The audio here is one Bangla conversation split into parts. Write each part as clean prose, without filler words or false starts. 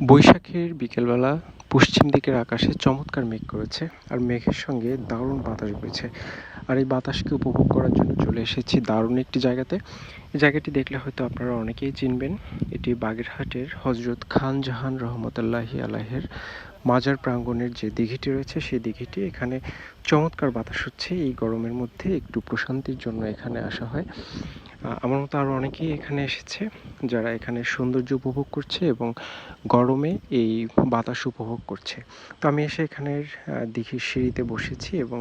বৈশাখের বিকেলবেলা পশ্চিম দিকের আকাশে চমৎকার মেঘ করেছে, আর মেঘের সঙ্গে দারুণ বাতাস বইছে। আর এই বাতাসকে উপভোগ করার জন্য চলে এসেছি দারুণ একটি জায়গাতে। এই জায়গাটি দেখলে হয়তো আপনারা অনেকেই চিনবেন। এটি বাগেরহাটের হজরত খান জাহান রহমতুল্লাহি আলাইহের মাজার প্রাঙ্গণের যে দিঘিটি রয়েছে সেই দিঘিটি। এখানে চমৎকার বাতাস হচ্ছে। এই গরমের মধ্যে একটু প্রশান্তির জন্য এখানে আসা হয়। আমার মতো আরও অনেকেই এখানে এসেছে, যারা এখানে সৌন্দর্য উপভোগ করছে এবং গরমে এই বাতাস উপভোগ করছে। তো আমি এসে এখানের দিঘির সিঁড়িতে বসেছি এবং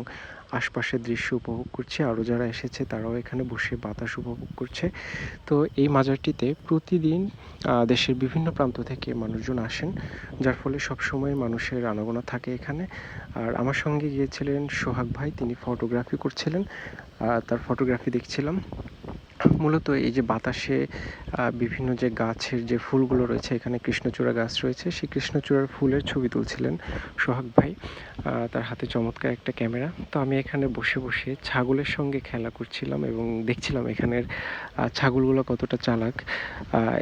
আশপাশের দৃশ্য উপভোগ করছি। আরও যারা এসেছে তারাও এখানে বসে বাতাস উপভোগ করছে। তো এই মাজারটিতে প্রতিদিন দেশের বিভিন্ন প্রান্ত থেকে মানুষজন আসেন, যার ফলে সবসময় মানুষের আনাগোনা থাকে এখানে। আর আমার সঙ্গে গিয়েছিলেন সোহাগ ভাই, তিনি ফটোগ্রাফি করছিলেন। তার ফটোগ্রাফি দেখছিলাম। মূলত এই যে বাতাসে বিভিন্ন যে গাছের যে ফুলগুলো রয়েছে, এখানে কৃষ্ণচূড়া গাছ রয়েছে, সেই কৃষ্ণচূড়ার ফুলের ছবি তুলছিলেন সোহাগ ভাই। তার হাতে চমৎকার একটা ক্যামেরা। তো আমি এখানে বসে বসে ছাগলের সঙ্গে খেলা করছিলাম এবং দেখছিলাম এখানের ছাগলগুলো কতটা চালাক।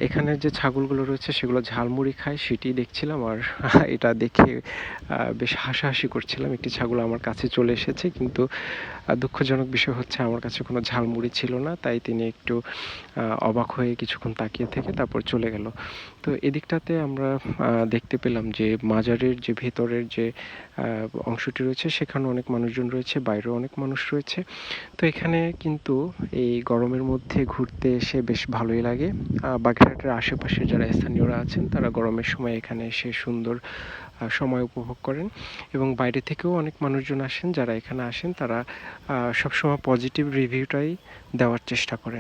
এখানের যে ছাগলগুলো রয়েছে সেগুলো ঝালমুড়ি খায়, সেটি দেখছিলাম। আর এটা দেখে বেশ হাসাহাসি করছিলাম। একটি ছাগল আমার কাছে চলে এসেছে, কিন্তু দুঃখজনক বিষয় হচ্ছে আমার কাছে কোনো ঝালমুড়ি ছিল না, তাই তিনি একটু অবাক হয়ে কিছুক্ষণ তাকিয়ে থেকে তারপর চলে গেল। তো এদিকটাতে আমরা দেখতে পেলাম যে মাজারের যে ভেতরের যে অংশটি রয়েছে সেখানে অনেক মানুষজন রয়েছে, বাইরেও অনেক মানুষ রয়েছে। তো এখানে কিন্তু এই গরমের মধ্যে ঘুরতে এসে বেশ ভালোই লাগে। বাগেরহাটের আশেপাশে যারা স্থানীয়রা আছেন তারা গরমের সময় এখানে এসে সুন্দর সময় উপভোগ করেন। এবং বাইরে থেকেও অনেক মানুষজন আসেন, যারা এখানে আসেন তারা সবসময় পজিটিভ রিভিউটাই দেওয়ার চেষ্টা করেন।